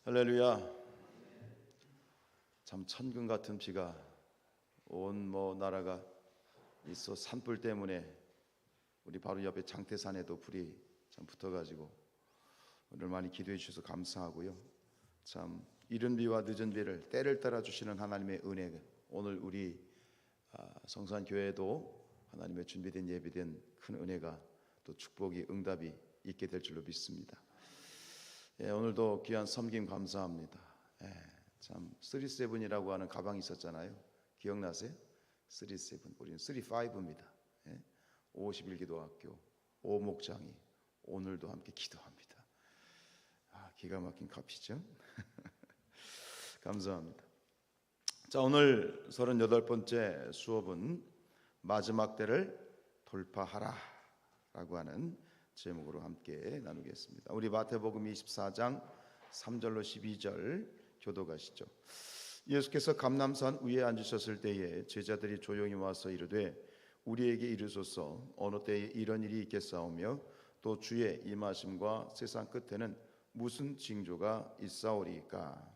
할렐루야. 참 천금 같은 비가 온 나라가 있어. 산불 때문에 우리 바로 옆에 장태산에도 불이 참 붙어가지고 오늘 많이 기도해 주셔서 감사하고요. 참 이른 비와 늦은 비를 때를 따라 주시는 하나님의 은혜, 오늘 우리 성산 교회도 하나님의 준비된 예비된 큰 은혜가 또 축복이 응답이 있게 될 줄로 믿습니다. 오늘도 귀한 섬김 감사합니다. 참 37이라고 하는 가방이 있었잖아요. 기억나세요? 37. 우리는 35입니다. 51기도학교 오목장이 오늘도 함께 기도합니다. 기가 막힌 카피죠. 감사합니다. 자, 오늘 38번째 수업은 마지막 때를 돌파하라 라고 하는 제목으로 함께 나누겠습니다. 우리 마태복음 24장 3절로 12절 교도가시죠. 예수께서 감람산 위에 앉으셨을 때에 제자들이 조용히 와서 이르되 우리에게 이르소서 어느 때에 이런 일이 있겠사오며 또 주의 임하심과 세상 끝에는 무슨 징조가 있사오리까.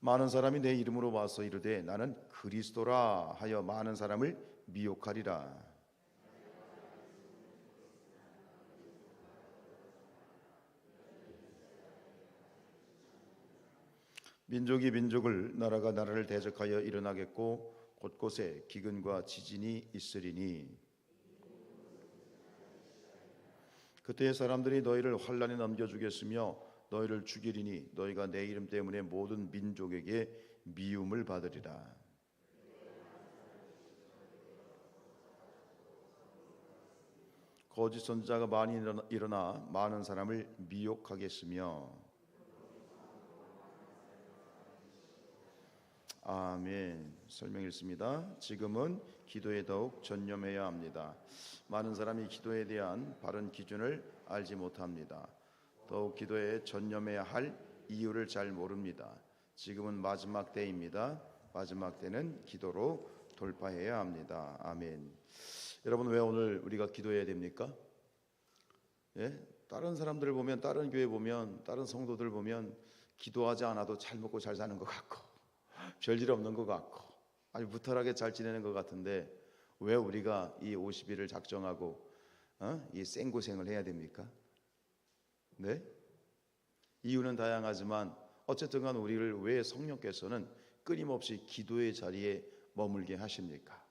많은 사람이 내 이름으로 와서 이르되 나는 그리스도라 하여 많은 사람을 미혹하리라. 민족이 민족을, 나라가 나라를 대적하여 일어나겠고 곳곳에 기근과 지진이 있으리니 그때 사람들이 너희를 환난에 넘겨주겠으며 너희를 죽이리니 너희가 내 이름 때문에 모든 민족에게 미움을 받으리라. 거짓 선지자가 많이 일어나 많은 사람을 미혹하겠으며. 아멘. 설명 읽습니다. 지금은 기도에 더욱 전념해야 합니다. 많은 사람이 기도에 대한 바른 기준을 알지 못합니다. 더욱 기도에 전념해야 할 이유를 잘 모릅니다. 지금은 마지막 때입니다. 마지막 때는 기도로 돌파해야 합니다. 아멘. 여러분, 왜 오늘 우리가 기도해야 됩니까? 다른 사람들을 보면, 다른 교회 보면, 다른 성도들 보면 기도하지 않아도 잘 먹고 잘 사는 것 같고 별일 없는 것 같고 아주 무탈하게 잘 지내는 것 같은데 왜 우리가 이 50일을 작정하고 이 생고생을 해야 됩니까? 네? 이유는 다양하지만 어쨌든 간 우리를 왜 성령께서는 끊임없이 기도의 자리에 머물게 하십니까?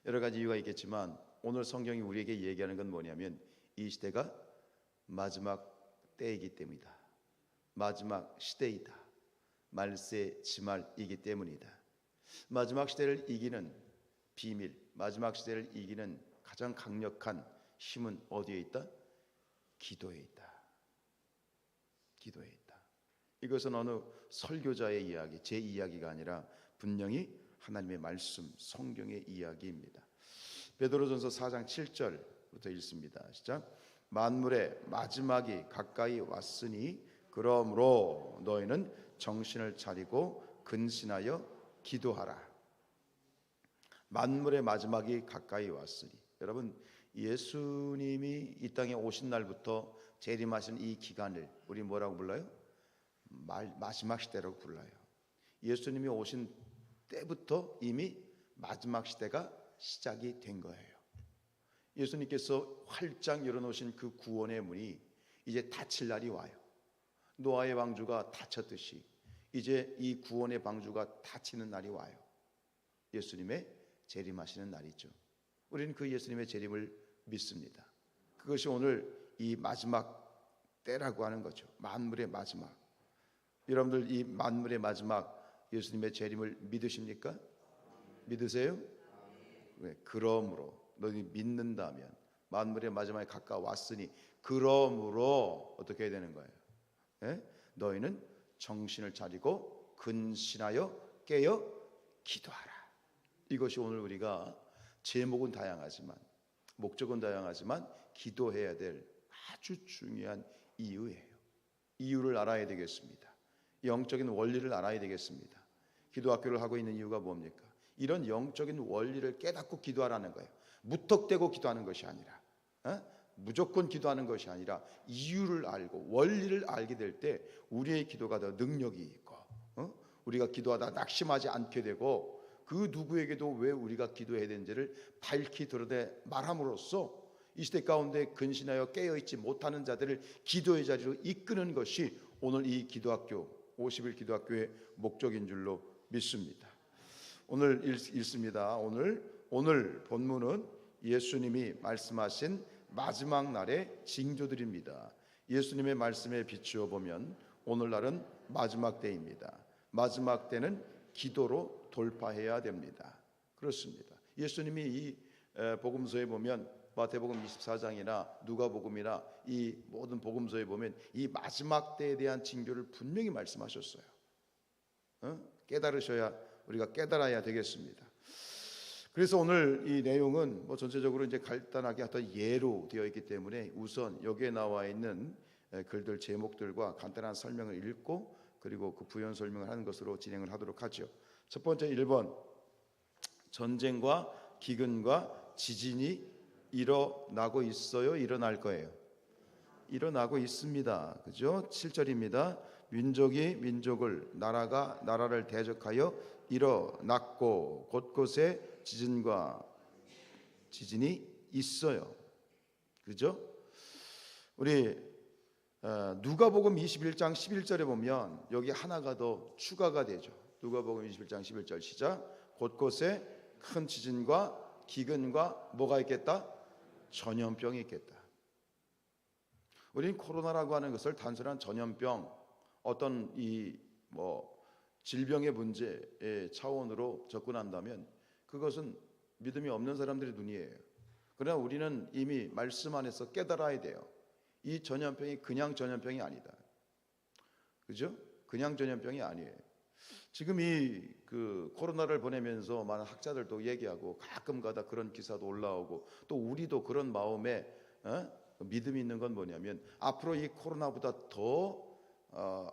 여러 가지 이유가 있겠지만 오늘 성경이 우리에게 얘기하는 건 뭐냐면 이 시대가 마지막 때이기 때문이다. 마지막 시대이다. 말세 지말이기 때문이다. 마지막 시대를 이기는 비밀, 마지막 시대를 이기는 가장 강력한 힘은 어디에 있다? 기도에 있다. 기도에 있다. 이것은 어느 설교자의 이야기, 제 이야기가 아니라 분명히 하나님의 말씀, 성경의 이야기입니다. 베드로전서 4장 7절부터 읽습니다. 시작. 만물의 마지막이 가까이 왔으니 그러므로 너희는 정신을 차리고 근신하여 기도하라. 만물의 마지막이 가까이 왔으니, 여러분, 예수님이 이 땅에 오신 날부터 재림하신 이 기간을 우리 뭐라고 불러요? 마지막 시대라고 불러요. 예수님이 오신 때부터 이미 마지막 시대가 시작이 된 거예요. 예수님께서 활짝 열어놓으신 그 구원의 문이 이제 닫힐 날이 와요. 노아의 방주가 닫혔듯이 이제 이 구원의 방주가 닫히는 날이 와요. 예수님의 재림하시는 날이죠. 우리는 그 예수님의 재림을 믿습니다. 그것이 오늘 이 마지막 때라고 하는 거죠. 만물의 마지막. 여러분들 이 만물의 마지막 예수님의 재림을 믿으십니까? 믿으세요? 네, 그러므로 너희 믿는다면 만물의 마지막에 가까웠으니 그러므로 어떻게 해야 되는 거예요? 너희는 정신을 차리고 근신하여 깨어 기도하라. 이것이 오늘 우리가 제목은 다양하지만 목적은 다양하지만 기도해야 될 아주 중요한 이유예요. 이유를 알아야 되겠습니다. 영적인 원리를 알아야 되겠습니다. 기도학교를 하고 있는 이유가 뭡니까? 이런 영적인 원리를 깨닫고 기도하라는 거예요. 무턱대고 기도하는 것이 아니라 무조건 기도하는 것이 아니라 이유를 알고 원리를 알게 될 때 우리의 기도가 더 능력이 있고 우리가 기도하다 낙심하지 않게 되고 그 누구에게도 왜 우리가 기도해야 되는지를 밝히 드러내 말함으로써 이 시대 가운데 근신하여 깨어있지 못하는 자들을 기도의 자리로 이끄는 것이 오늘 이 기도학교 50일 기도학교의 목적인 줄로 믿습니다. 오늘 읽습니다. 오늘 본문은 예수님이 말씀하신 마지막 날의 징조들입니다. 예수님의 말씀에 비추어 보면 오늘날은 마지막 때입니다. 마지막 때는 기도로 돌파해야 됩니다. 그렇습니다. 예수님이 이 복음서에 보면 마태복음 24장이나 누가복음이나 이 모든 복음서에 보면 이 마지막 때에 대한 징조를 분명히 말씀하셨어요. 깨달으셔야 우리가 깨달아야 되겠습니다. 그래서 오늘 이 내용은 전체적으로 이제 간단하게 어떤 예로 되어 있기 때문에 우선 여기에 나와 있는 글들 제목들과 간단한 설명을 읽고 그리고 그 부연 설명을 하는 것으로 진행을 하도록 하죠. 첫 번째 1번 전쟁과 기근과 지진이 일어나고 있어요. 일어날 거예요. 일어나고 있습니다. 그죠? 7절입니다. 민족이 민족을 나라가 나라를 대적하여 일어났고 곳곳에 지진과 지진이 있어요. 그죠? 우리 누가복음 21장 11절에 보면 여기 하나가 더 추가가 되죠. 누가복음 21장 11절 시작. 곳곳에 큰 지진과 기근과 뭐가 있겠다? 전염병이 있겠다. 우리는 코로나라고 하는 것을 단순한 전염병, 어떤 이 질병의 문제의 차원으로 접근한다면 그것은 믿음이 없는 사람들의 눈이에요. 그러나 우리는 이미 말씀 안에서 깨달아야 돼요. 이 전염병이 그냥 전염병이 아니다. 그죠? 그냥 전염병이 아니에요. 지금 이 코로나를 보내면서 많은 학자들도 얘기하고 가끔가다 그런 기사도 올라오고 또 우리도 그런 마음에 믿음이 있는 건 뭐냐면 앞으로 이 코로나보다 더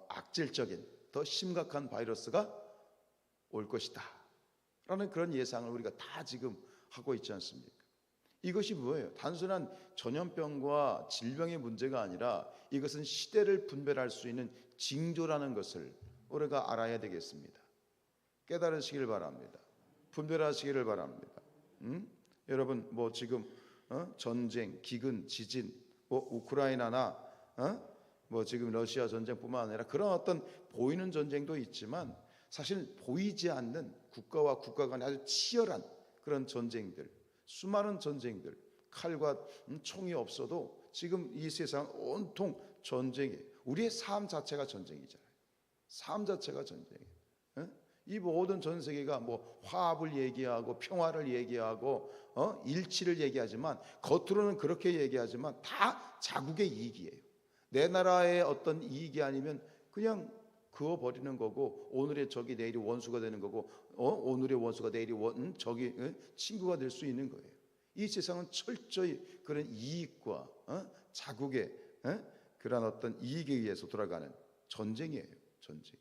악질적인 더 심각한 바이러스가 올 것이다 라는 그런 예상을 우리가 다 지금 하고 있지 않습니까? 이것이 뭐예요? 단순한 전염병과 질병의 문제가 아니라 이것은 시대를 분별할 수 있는 징조라는 것을 우리가 알아야 되겠습니다. 깨달으시길 바랍니다. 분별하시기를 바랍니다. 여러분 지금 전쟁, 기근, 지진, 우크라이나나 지금 러시아 전쟁뿐만 아니라 그런 어떤 보이는 전쟁도 있지만 사실 보이지 않는 국가와 국가 간의 아주 치열한 그런 전쟁들, 수많은 전쟁들, 칼과 총이 없어도 지금 이 세상 온통 전쟁이에요. 우리의 삶 자체가 전쟁이잖아요. 삶 자체가 전쟁이에요. 이 모든 전 세계가 화합을 얘기하고 평화를 얘기하고 일치를 얘기하지만 겉으로는 그렇게 얘기하지만 다 자국의 이익이에요. 내 나라의 어떤 이익이 아니면 그냥 그어버리는 거고 오늘의 적이 내일이 원수가 되는 거고 오늘의 원수가 내일이 적이 친구가 될 수 있는 거예요. 이 세상은 철저히 그런 이익과 자국의 그런 어떤 이익에 의해서 돌아가는 전쟁이에요. 전쟁.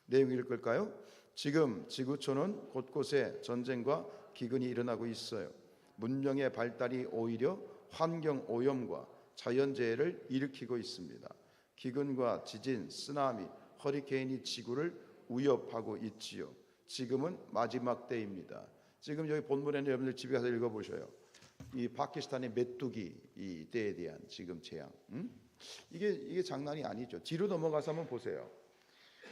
내용 읽을까요? 지금 지구촌은 곳곳에 전쟁과 기근이 일어나고 있어요. 문명의 발달이 오히려 환경 오염과 자연재해를 일으키고 있습니다. 기근과 지진, 쓰나미, 허리케인이 지구를 위협하고 있지요. 지금은 마지막 때입니다. 지금 여기 본문에는 여러분들 집에 가서 읽어보셔요. 이 파키스탄의 메뚜기 이 때에 대한 지금 재앙. 이게 장난이 아니죠. 뒤로 넘어가서 한번 보세요.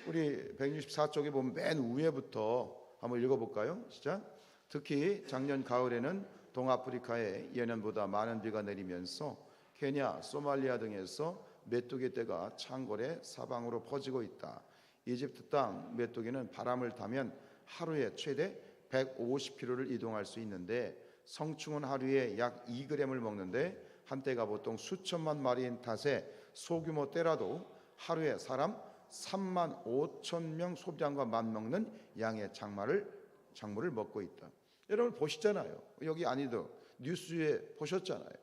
우리 164쪽에 보면 맨 위에부터 한번 읽어볼까요? 시작. 특히 작년 가을에는 동아프리카에 예년보다 많은 비가 내리면서 케냐, 소말리아 등에서 메뚜기 떼가 창궐에 사방으로 퍼지고 있다. 이집트 땅 메뚜기는 바람을 타면 하루에 최대 150km를 이동할 수 있는데 성충은 하루에 약 2g을 먹는데 한때가 보통 수천만 마리인 탓에 소규모 떼라도 하루에 사람 3만 5천 명 소비량과 맞먹는 양의 작물을 먹고 있다. 여러분 보시잖아요. 여기 아니도 뉴스에 보셨잖아요.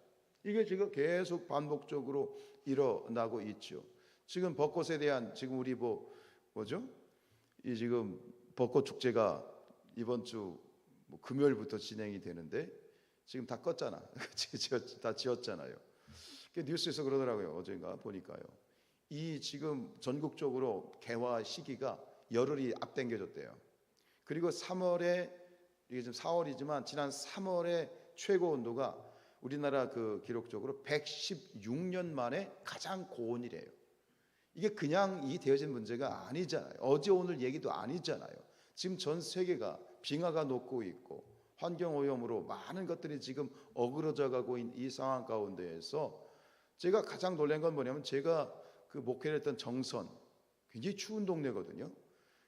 이게 지금 계속 반복적으로 일어나고 있죠. 지금 벚꽃에 대한 지금 우리 뭐죠? 이 지금 벚꽃 축제가 이번 주 금요일부터 진행이 되는데 지금 다 껐잖아. 다 지었잖아요. 뉴스에서 그러더라고요. 어젠가 보니까요. 이 지금 전국적으로 개화 시기가 열흘이 앞당겨졌대요. 그리고 3월에, 이게 지금 4월이지만 지난 3월에 최고 온도가 우리나라 그 기록적으로 116년 만에 가장 고온이래요. 이게 그냥 이 되어진 문제가 아니잖아요. 어제 오늘 얘기도 아니잖아요. 지금 전 세계가 빙하가 녹고 있고 환경오염으로 많은 것들이 지금 어그러져 가고 있는 이 상황 가운데에서 제가 가장 놀란 건 뭐냐면, 제가 그 목회를 했던 정선, 굉장히 추운 동네거든요.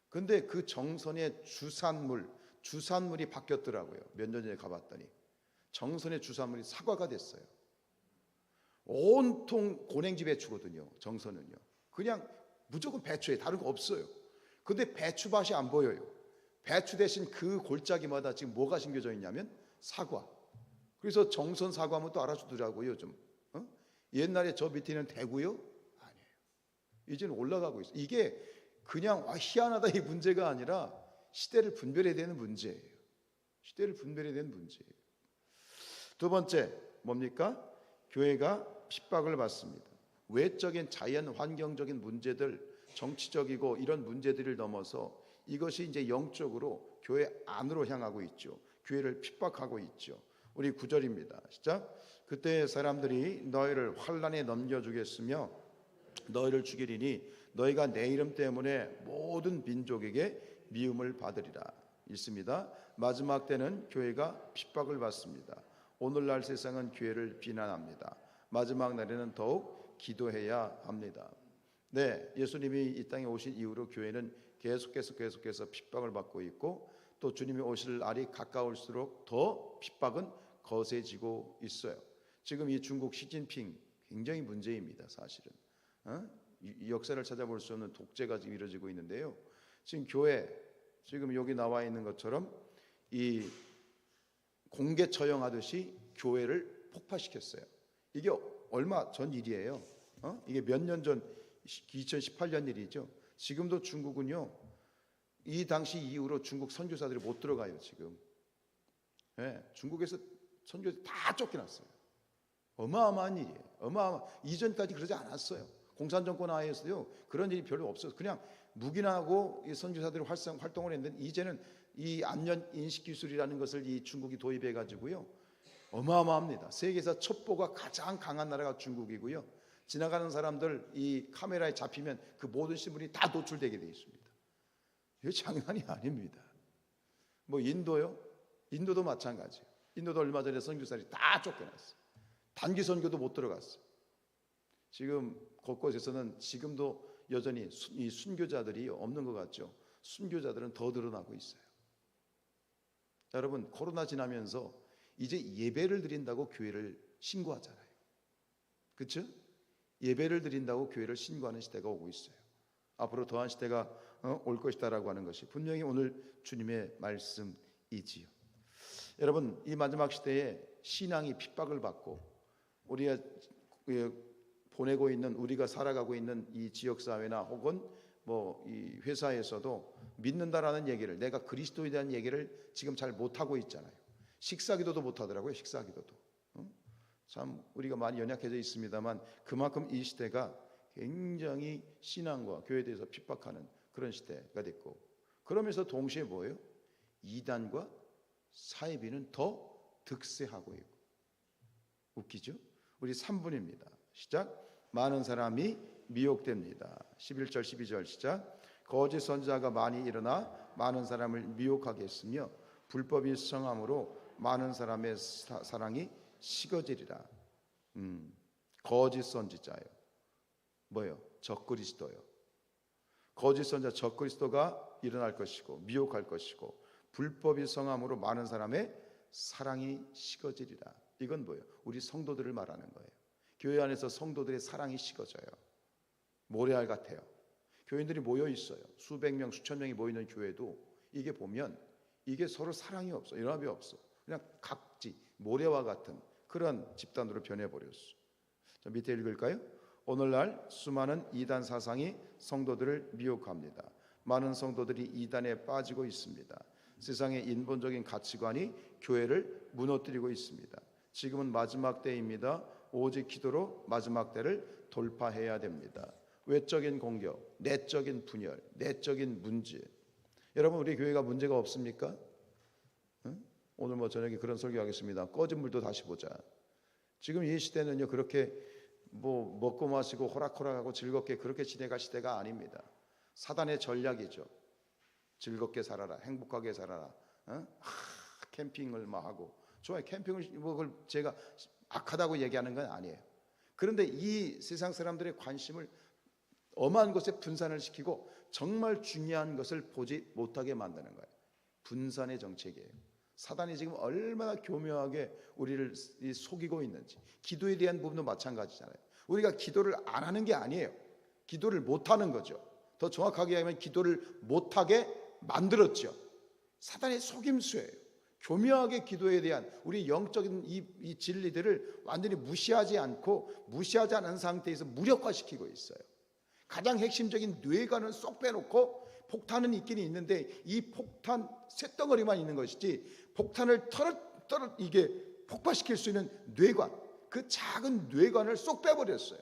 근데 그 정선의 주산물이 바뀌었더라고요. 몇 년 전에 가봤더니 정선의 주산물이 사과가 됐어요. 온통 고랭지 배추거든요. 정선은요. 그냥 무조건 배추에 다른 거 없어요. 근데 배추밭이 안 보여요. 배추 대신 그 골짜기마다 지금 뭐가 심겨져 있냐면 사과. 그래서 정선 사과하면 또 알아주더라고요. 요즘 옛날에 저 밑에는 대구요? 아니에요. 이제는 올라가고 있어요. 이게 그냥 희한하다 이 문제가 아니라 시대를 분별해야 되는 문제예요. 시대를 분별해야 되는 문제예요. 두 번째 뭡니까? 교회가 핍박을 받습니다. 외적인 자연 환경적인 문제들, 정치적이고 이런 문제들을 넘어서 이것이 이제 영적으로 교회 안으로 향하고 있죠. 교회를 핍박하고 있죠. 우리 9절입니다. 시작. 그때 사람들이 너희를 환난에 넘겨주겠으며 너희를 죽이리니 너희가 내 이름 때문에 모든 민족에게 미움을 받으리라. 있습니다. 마지막 때는 교회가 핍박을 받습니다. 오늘날 세상은 교회를 비난합니다. 마지막 날에는 더욱 기도해야 합니다. 네, 예수님이 이 땅에 오신 이후로 교회는 계속해서 핍박을 받고 있고, 또 주님이 오실 날이 가까울수록 더 핍박은 거세지고 있어요. 지금 이 중국 시진핑 굉장히 문제입니다. 사실은 이 역사를 찾아볼 수 없는 독재가 지금 이루어지고 있는데요. 지금 교회, 지금 여기 나와 있는 것처럼 이 공개 처형하듯이 교회를 폭파시켰어요. 이게 얼마 전 일이에요. 이게 몇 년 전, 2018년 일이죠. 지금도 중국은요, 이 당시 이후로 중국 선교사들이 못 들어가요. 지금 중국에서 선교사 다 쫓겨났어요. 어마어마한 일이에요. 이전까지 그러지 않았어요. 공산정권 하에서도 그런 일이 별로 없어요. 그냥 묵인하고 이 선교사들이 활동을 했는데, 이제는 이 안면 인식 기술이라는 것을 이 중국이 도입해 가지고요, 어마어마합니다. 세계에서 첩보가 가장 강한 나라가 중국이고요. 지나가는 사람들 이 카메라에 잡히면 그 모든 신분이 다 노출되게 되어 있습니다. 이거 장난이 아닙니다. 뭐 인도요? 인도도 마찬가지예요. 인도도 얼마 전에 선교사들이 다 쫓겨났어요. 단기 선교도 못 들어갔어요. 지금 곳곳에서는 지금도 여전히 이 순교자들이 없는 것 같죠. 순교자들은 더 늘어나고 있어요. 여러분, 코로나 지나면서 이제 예배를 드린다고 교회를 신고하잖아요. 그렇죠? 예배를 드린다고 교회를 신고하는 시대가 오고 있어요. 앞으로 더한 시대가 올 것이다라고 하는 것이 분명히 오늘 주님의 말씀이지요. 여러분, 이 마지막 시대에 신앙이 핍박을 받고 우리가 보내고 있는, 우리가 살아가고 있는 이 지역사회나 혹은 뭐 이 회사에서도 믿는다라는 얘기를, 내가 그리스도에 대한 얘기를 지금 잘 못하고 있잖아요. 식사기도도 못하더라고요. 식사기도도. 참 우리가 많이 연약해져 있습니다만 그만큼 이 시대가 굉장히 신앙과 교회에 대해서 핍박하는 그런 시대가 됐고, 그러면서 동시에 뭐예요? 이단과 사이비는 더 득세하고 있고. 웃기죠? 우리 3분입니다. 시작. 많은 사람이 미혹됩니다. 11절 12절 시작. 거짓 선지자가 많이 일어나 많은 사람을 미혹하게 했으며 불법이 성함으로 많은 사람의 사랑이 식어지리라. 거짓 선지자예요. 뭐요? 적그리스도요. 거짓 선지자 적그리스도가 일어날 것이고 미혹할 것이고 불법이 성함으로 많은 사람의 사랑이 식어지리라. 이건 뭐예요? 우리 성도들을 말하는 거예요. 교회 안에서 성도들의 사랑이 식어져요. 모래알 같아요. 교인들이 모여 있어요. 수백 명, 수천 명이 모이는 교회도 이게 보면 이게 서로 사랑이 없어, 연합이 없어. 그냥 각지 모래와 같은 그런 집단으로 변해버렸어. 자, 밑에 읽을까요? 오늘날 수많은 이단 사상이 성도들을 미혹합니다. 많은 성도들이 이단에 빠지고 있습니다. 세상의 인본적인 가치관이 교회를 무너뜨리고 있습니다. 지금은 마지막 때입니다. 오직 기도로 마지막 때를 돌파해야 됩니다. 외적인 공격, 내적인 분열, 내적인 문제. 여러분, 우리 교회가 문제가 없습니까? 응? 오늘 저녁에 그런 설교하겠습니다. 꺼진 물도 다시 보자. 지금 이 시대는요, 그렇게 먹고 마시고 호락호락하고 즐겁게 그렇게 지내갈 시대가 아닙니다. 사단의 전략이죠. 즐겁게 살아라, 행복하게 살아라. 캠핑을 하고 좋아요. 캠핑을 그걸 제가 악하다고 얘기하는 건 아니에요. 그런데 이 세상 사람들의 관심을 엄한 것에 분산을 시키고 정말 중요한 것을 보지 못하게 만드는 거예요. 분산의 정책이에요. 사단이 지금 얼마나 교묘하게 우리를 속이고 있는지. 기도에 대한 부분도 마찬가지잖아요. 우리가 기도를 안 하는 게 아니에요. 기도를 못하는 거죠. 더 정확하게 하면 기도를 못하게 만들었죠. 사단의 속임수예요. 교묘하게 기도에 대한 우리 영적인 이 진리들을 완전히 무시하지 않은 상태에서 무력화시키고 있어요. 가장 핵심적인 뇌관을 쏙 빼놓고 폭탄은 있긴 있는데 이 폭탄 쇳덩어리만 있는 것이지 폭탄을 이게 폭발시킬 수 있는 뇌관, 그 작은 뇌관을 쏙 빼버렸어요.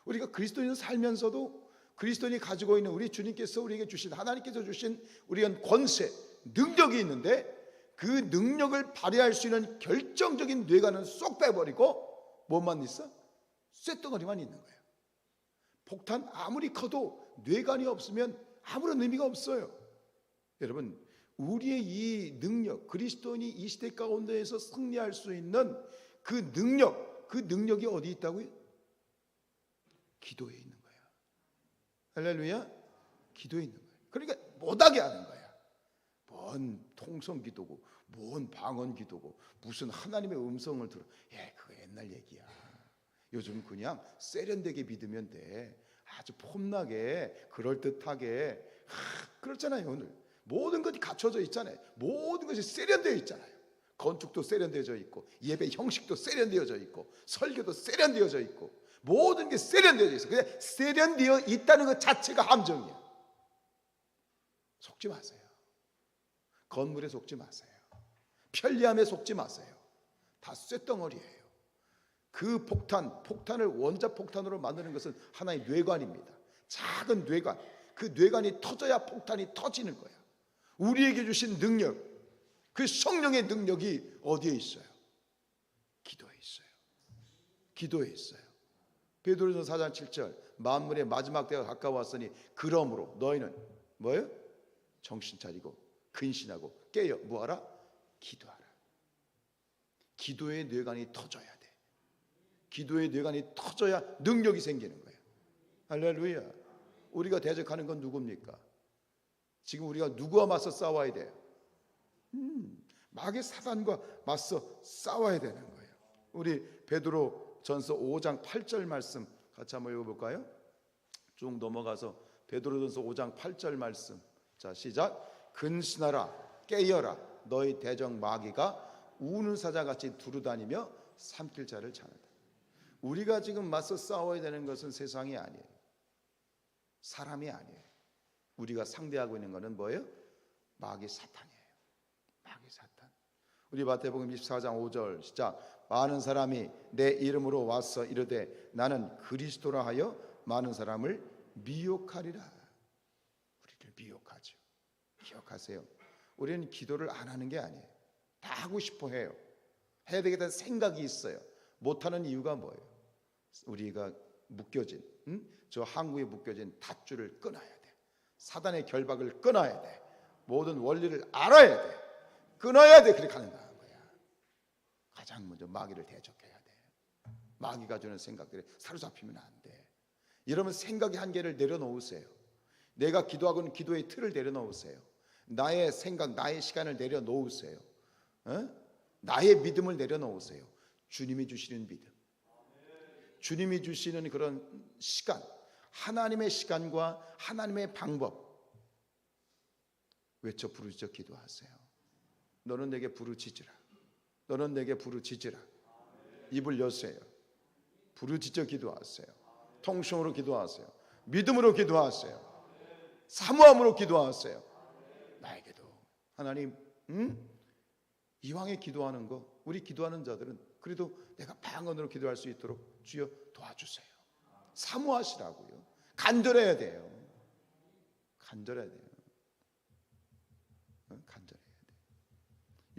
우리가 그리스도인 살면서도 그리스도인이 가지고 있는 우리 주님께서 우리에게 주신 하나님께서 주신 우리의 권세, 능력이 있는데 그 능력을 발휘할 수 있는 결정적인 뇌관은 쏙 빼버리고 뭐만 있어? 쇳덩어리만 있는 거예요. 폭탄 아무리 커도 뇌관이 없으면 아무런 의미가 없어요. 여러분, 우리의 이 능력, 그리스도인이 이 시대 가운데에서 승리할 수 있는 그 능력이 어디 있다고요? 기도에 있는 거예요. 할렐루야. 기도에 있는 거예요. 그러니까 못하게 하는 거야. 뭔 통성 기도고 뭔 방언 기도고 무슨 하나님의 음성을 들어. 그거 옛날 얘기야. 요즘 그냥 세련되게 믿으면 돼. 아주 폼나게 그럴듯하게. 그렇잖아요. 오늘 모든 것이 갖춰져 있잖아요. 모든 것이 세련되어 있잖아요. 건축도 세련되어져 있고 예배 형식도 세련되어져 있고 설교도 세련되어져 있고 모든 게 세련되어져 있어요. 그냥 세련되어 있다는 것 자체가 함정이에요. 속지 마세요. 건물에 속지 마세요. 편리함에 속지 마세요. 다 쇳덩어리예요. 그 폭탄을 원자 폭탄으로 만드는 것은 하나의 뇌관입니다. 작은 뇌관. 그 뇌관이 터져야 폭탄이 터지는 거야. 우리에게 주신 능력, 그 성령의 능력이 어디에 있어요? 기도에 있어요. 기도에 있어요. 베드로전서 4장 7절 만물의 마지막 때가 가까웠으니 그러므로 너희는 뭐예요? 정신 차리고 근신하고 깨어 뭐하라? 기도하라. 기도의 뇌관이 터져야 돼. 기도의 뇌관이 터져야 능력이 생기는 거예요. 할렐루야. 우리가 대적하는 건 누굽니까? 지금 우리가 누구와 맞서 싸워야 돼요? 마귀 사단과 맞서 싸워야 되는 거예요. 우리 베드로 전서 5장 8절 말씀 같이 한번 읽어볼까요? 쭉 넘어가서 베드로전서 5장 8절 말씀. 자, 시작. 근신하라 깨어라 너희 대적 마귀가 우는 사자같이 두루다니며 삼킬 자를 찾는다. 우리가 지금 맞서 싸워야 되는 것은 세상이 아니에요. 사람이 아니에요. 우리가 상대하고 있는 것은 뭐예요? 마귀 사탄이에요. 마귀 사탄. 우리 마태복음 24장 5절 시작. 많은 사람이 내 이름으로 와서 이르되 나는 그리스도라 하여 많은 사람을 미혹하리라. 우리를 미혹하죠. 기억하세요. 우리는 기도를 안 하는 게 아니에요. 다 하고 싶어 해요. 해야 되겠다는 생각이 있어요. 못하는 이유가 뭐예요? 우리가 묶여진 저 항구에 묶여진 닷줄을 끊어야 돼. 사단의 결박을 끊어야 돼. 모든 원리를 알아야 돼. 끊어야 돼. 그렇게 하는 거야. 가장 먼저 마귀를 대적해야 돼. 마귀가 주는 생각들에 사로잡히면 안 돼. 이러면 생각의 한계를 내려놓으세요. 내가 기도하고 있는 기도의 틀을 내려놓으세요. 나의 생각, 나의 시간을 내려놓으세요. 나의 믿음을 내려놓으세요. 주님이 주시는 믿음, 주님이 주시는 그런 시간, 하나님의 시간과 하나님의 방법 외쳐 부르짖어 기도하세요. 너는 내게 부르짖으라. 너는 내게 부르짖으라. 입을 여세요. 부르짖어 기도하세요. 통성으로 기도하세요. 믿음으로 기도하세요. 사모함으로 기도하세요. 나에게도 하나님 이왕에 기도하는 거, 우리 기도하는 자들은 그래도 내가 방언으로 기도할 수 있도록 주여 도와주세요. 사모하시라고요. 간절해야 돼요. 간절해야 돼요. 간절해야 돼요.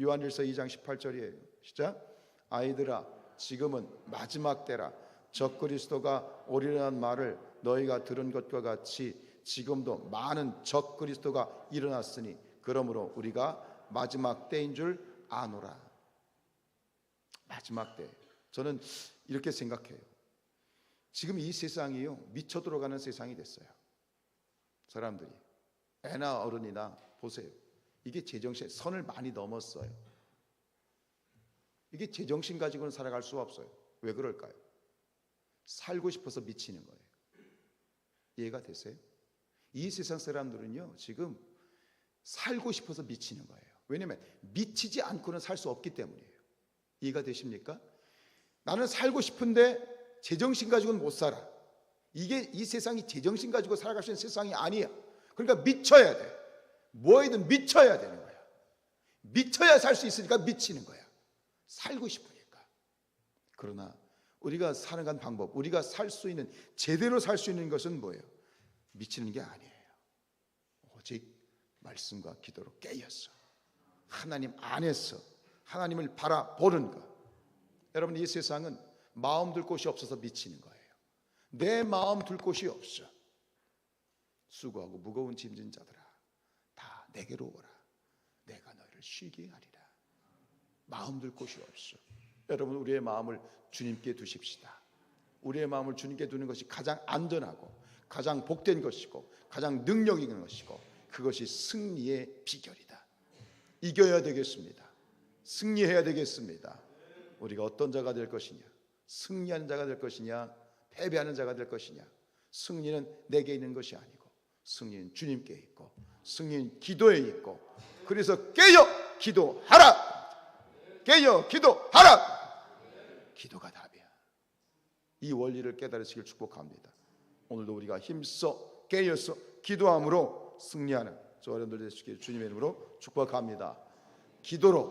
요한일서 2장 18절이에요. 시작. 아이들아, 지금은 마지막 때라. 적그리스도가 오리라는 말을 너희가 들은 것과 같이 지금도 많은 적그리스도가 일어났으니 그러므로 우리가 마지막 때인 줄 아노라. 마지막 때. 저는 이렇게 생각해요. 지금 이 세상이요, 미쳐 들어가는 세상이 됐어요. 사람들이 애나 어른이나 보세요. 이게 제정신 선을 많이 넘었어요. 이게 제정신 가지고는 살아갈 수 없어요. 왜 그럴까요? 살고 싶어서 미치는 거예요. 이해가 되세요? 이 세상 사람들은요, 지금 살고 싶어서 미치는 거예요. 왜냐하면 미치지 않고는 살 수 없기 때문이에요. 이해가 되십니까? 나는 살고 싶은데 제정신 가지고는 못 살아. 이게 이 세상이 제정신 가지고 살아갈 수 있는 세상이 아니야. 그러니까 미쳐야 돼. 뭐이든 미쳐야 되는 거야. 미쳐야 살 수 있으니까 미치는 거야. 살고 싶으니까. 그러나 우리가 살아가는 방법, 우리가 살 수 있는, 제대로 살 수 있는 것은 뭐예요? 미치는 게 아니에요. 오직 말씀과 기도로 깨어서 하나님 안에서 하나님을 바라보는 것. 여러분, 이 세상은 마음 둘 곳이 없어서 미치는 거예요. 내 마음 둘 곳이 없어. 수고하고 무거운 짐진 자들아, 다 내게로 오라. 내가 너희를 쉬게 하리라. 마음 둘 곳이 없어. 여러분, 우리의 마음을 주님께 두십시다. 우리의 마음을 주님께 두는 것이 가장 안전하고 가장 복된 것이고 가장 능력 있는 것이고 그것이 승리의 비결이다. 이겨야 되겠습니다. 승리해야 되겠습니다. 우리가 어떤 자가 될 것이냐? 승리하는 자가 될 것이냐? 패배하는 자가 될 것이냐? 승리는 내게 있는 것이 아니고 승리는 주님께 있고 승리는 기도에 있고, 그래서 깨어 기도하라. 깨어 기도하라. 기도가 답이야. 이 원리를 깨달으시길 축복합니다. 오늘도 우리가 힘써 깨어서 기도함으로 승리하는 저 여러분들 되시길 주님의 이름으로 축복합니다. 기도로